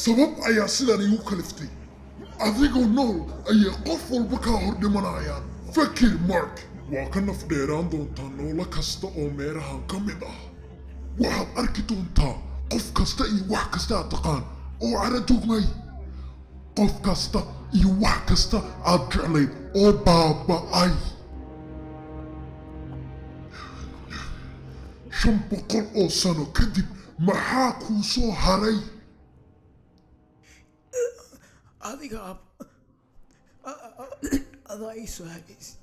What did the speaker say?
sabab ayaa sidan igu kaliftay adigoo nool ayay qof walba kaa hor dhimanayaan fakir mark waa ka naf dheeraan doontaa noolo kasta oo meerahan ka mid ah waxaad arki doontaa qof kasta iyo wax kasta aad taqaan oo cara joogmay qof kasta iyo wax kasta aad jeclayd oo baaba'ay 500 oo sano kadib maxaa kuu soo haray adiga adaa ii soo hagaysid